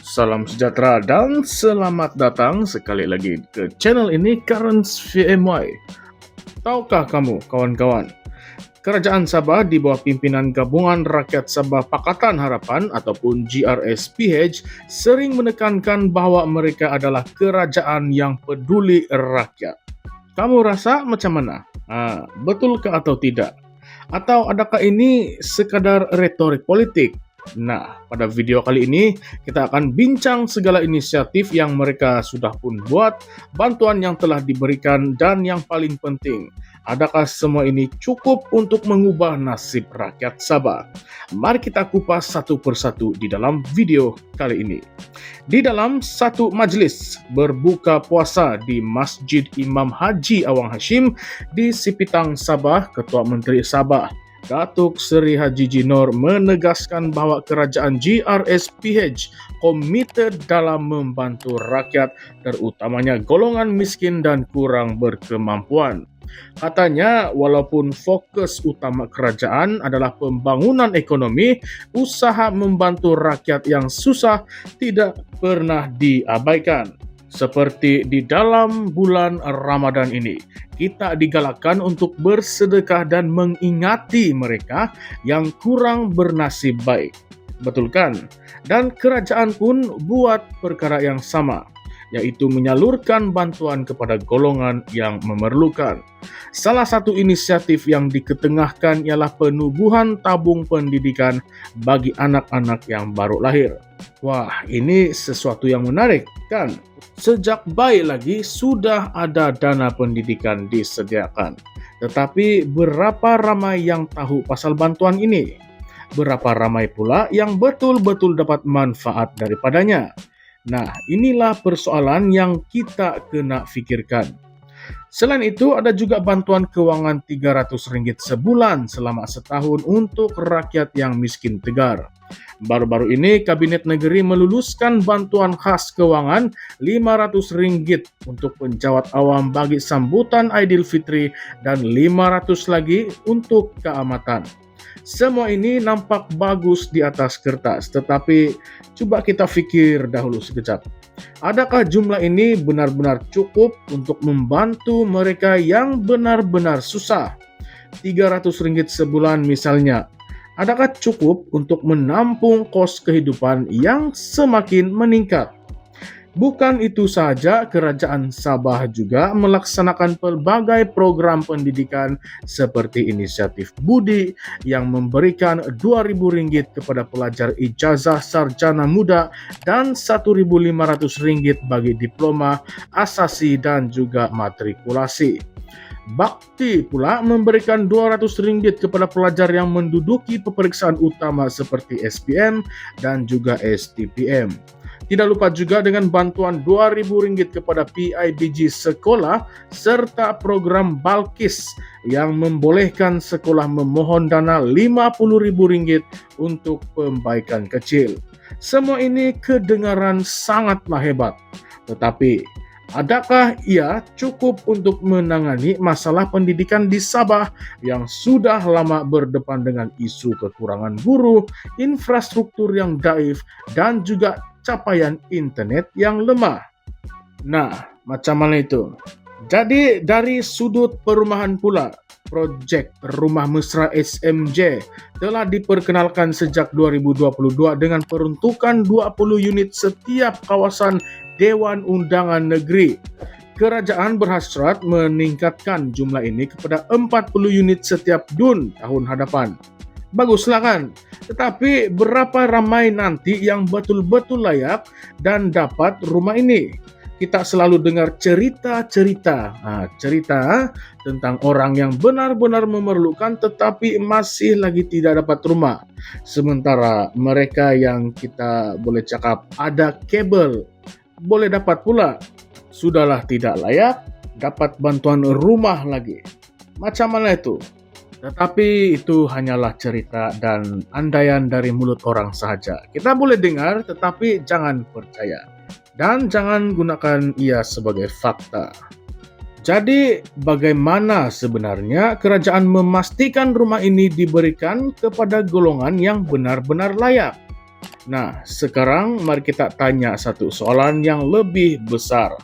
Salam sejahtera dan selamat datang sekali lagi ke channel ini Currents VMY. Tahukah kamu kawan-kawan, Kerajaan Sabah di bawah pimpinan Gabungan Rakyat Sabah Pakatan Harapan ataupun GRSPH sering menekankan bahwa mereka adalah kerajaan yang peduli rakyat. Kamu rasa macam mana? Betulkah atau tidak? Atau adakah ini sekadar retorik politik? Nah, pada video kali ini kita akan bincang segala inisiatif yang mereka sudah pun buat, bantuan yang telah diberikan, dan yang paling penting, adakah semua ini cukup untuk mengubah nasib rakyat Sabah? Mari kita kupas satu persatu di dalam video kali ini. Di dalam satu majelis berbuka puasa di Masjid Imam Haji Awang Hashim di Sipitang, Sabah, Ketua Menteri Sabah Datuk Seri Haji Jinor menegaskan bahawa kerajaan GRSPH komited dalam membantu rakyat, terutamanya golongan miskin dan kurang berkemampuan. Katanya, walaupun fokus utama kerajaan adalah pembangunan ekonomi, usaha membantu rakyat yang susah tidak pernah diabaikan. Seperti di dalam bulan Ramadan ini, kita digalakkan untuk bersedekah dan mengingati mereka yang kurang bernasib baik. Betul kan? Dan kerajaan pun buat perkara yang sama, yaitu menyalurkan bantuan kepada golongan yang memerlukan. Salah satu inisiatif yang diketengahkan ialah penubuhan tabung pendidikan bagi anak-anak yang baru lahir. Wah, ini sesuatu yang menarik, kan? Sejak bayi lagi sudah ada dana pendidikan disediakan. Tetapi berapa ramai yang tahu pasal bantuan ini? Berapa ramai pula yang betul-betul dapat manfaat daripadanya? Nah, inilah persoalan yang kita kena fikirkan. Selain itu, ada juga bantuan kewangan RM300 sebulan selama setahun untuk rakyat yang miskin tegar. Baru-baru ini, Kabinet Negeri meluluskan bantuan khas kewangan RM500 untuk penjawat awam bagi sambutan Aidilfitri dan RM500 lagi untuk keamatan. Semua ini nampak bagus di atas kertas, tetapi coba kita fikir dahulu sekejap. Adakah jumlah ini benar-benar cukup untuk membantu mereka yang benar-benar susah? RM300 sebulan misalnya, adakah cukup untuk menampung kos kehidupan yang semakin meningkat? Bukan itu saja, Kerajaan Sabah juga melaksanakan pelbagai program pendidikan seperti inisiatif Budi yang memberikan RM2.000 kepada pelajar ijazah sarjana muda dan RM1.500 bagi diploma, asasi dan juga matrikulasi. Bakti pula memberikan RM200 kepada pelajar yang menduduki peperiksaan utama seperti SPM dan juga STPM. Tidak lupa juga dengan bantuan RM2.000 kepada PIBG sekolah serta program Balkis yang membolehkan sekolah memohon dana RM50.000 untuk pembaikan kecil. Semua ini kedengaran sangatlah hebat. Tetapi, adakah ia cukup untuk menangani masalah pendidikan di Sabah yang sudah lama berdepan dengan isu kekurangan guru, infrastruktur yang daif, dan juga capaian internet yang lemah? Nah, macam mana itu? Jadi dari sudut perumahan pula, projek Rumah Mesra SMJ telah diperkenalkan sejak 2022 dengan peruntukan 20 unit setiap kawasan Dewan Undangan Negeri. Kerajaan berhasrat meningkatkan jumlah ini kepada 40 unit setiap DUN tahun hadapan. Baguslah kan? Tetapi berapa ramai nanti yang betul-betul layak dan dapat rumah ini? Kita selalu dengar cerita tentang orang yang benar-benar memerlukan tetapi masih lagi tidak dapat rumah. Sementara mereka yang kita boleh cakap ada kabel, boleh dapat pula. Sudahlah tidak layak, dapat bantuan rumah lagi. Macam mana itu? Tetapi itu hanyalah cerita dan andaian dari mulut orang sahaja. Kita boleh dengar tetapi jangan percaya. Dan jangan gunakan ia sebagai fakta. Jadi bagaimana sebenarnya kerajaan memastikan rumah ini diberikan kepada golongan yang benar-benar layak? Nah, sekarang mari kita tanya satu soalan yang lebih besar.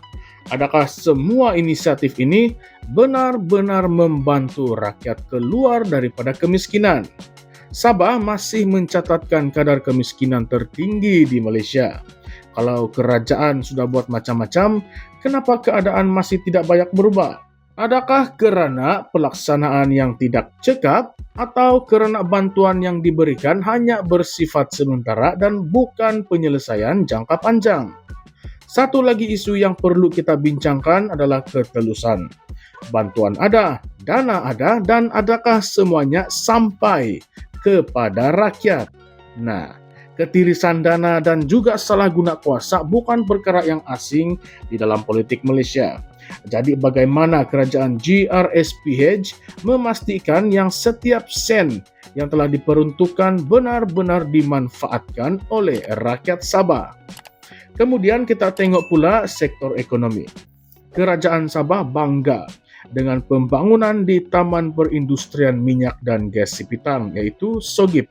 Adakah semua inisiatif ini benar-benar membantu rakyat keluar daripada kemiskinan? Sabah masih mencatatkan kadar kemiskinan tertinggi di Malaysia. Kalau kerajaan sudah buat macam-macam, kenapa keadaan masih tidak banyak berubah? Adakah kerana pelaksanaan yang tidak cekap atau kerana bantuan yang diberikan hanya bersifat sementara dan bukan penyelesaian jangka panjang? Satu lagi isu yang perlu kita bincangkan adalah ketelusan. Bantuan ada, dana ada, dan adakah semuanya sampai kepada rakyat? Nah, ketirisan dana dan juga salah guna kuasa bukan perkara yang asing di dalam politik Malaysia. Jadi bagaimana kerajaan GRSPH memastikan yang setiap sen yang telah diperuntukkan benar-benar dimanfaatkan oleh rakyat Sabah? Kemudian kita tengok pula sektor ekonomi. Kerajaan Sabah bangga dengan pembangunan di Taman Perindustrian Minyak dan Gas Sipitang iaitu SOGIP,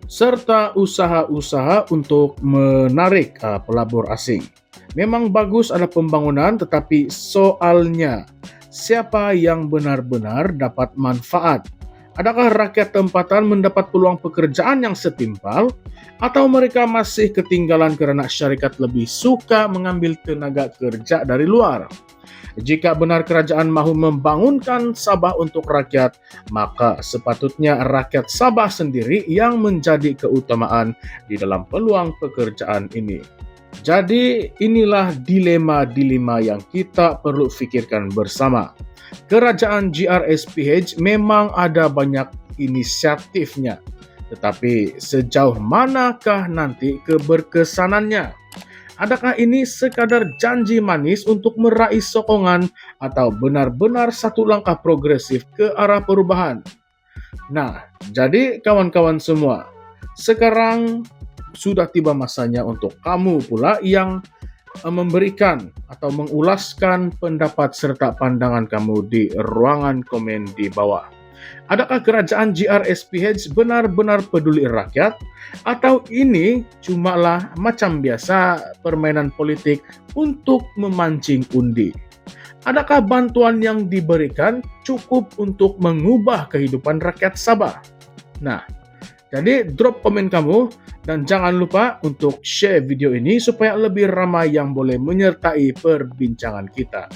serta usaha-usaha untuk menarik pelabur asing. Memang bagus ada pembangunan, tetapi soalnya siapa yang benar-benar dapat manfaat? Adakah rakyat tempatan mendapat peluang pekerjaan yang setimpal atau mereka masih ketinggalan kerana syarikat lebih suka mengambil tenaga kerja dari luar? Jika benar kerajaan mahu membangunkan Sabah untuk rakyat, maka sepatutnya rakyat Sabah sendiri yang menjadi keutamaan di dalam peluang pekerjaan ini. Jadi inilah dilema-dilema yang kita perlu fikirkan bersama. Kerajaan GRSPH memang ada banyak inisiatifnya, tetapi sejauh manakah nanti keberkesanannya? Adakah ini sekadar janji manis untuk meraih sokongan atau benar-benar satu langkah progresif ke arah perubahan? Nah, jadi kawan-kawan semua, sekarang sudah tiba masanya untuk kamu pula yang memberikan atau mengulaskan pendapat serta pandangan kamu di ruangan komen di bawah. Adakah kerajaan GRSPH benar-benar peduli rakyat atau ini cumalah macam biasa permainan politik untuk memancing undi? Adakah bantuan yang diberikan cukup untuk mengubah kehidupan rakyat Sabah? Nah, jadi drop komen kamu dan jangan lupa untuk share video ini supaya lebih ramai yang boleh menyertai perbincangan kita.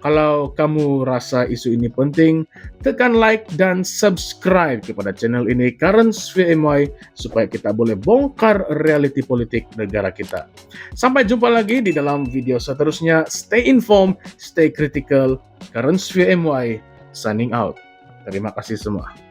Kalau kamu rasa isu ini penting, tekan like dan subscribe kepada channel ini Currents VMY supaya kita boleh bongkar realiti politik negara kita. Sampai jumpa lagi di dalam video seterusnya. Stay informed, stay critical. Currents VMY signing out. Terima kasih semua.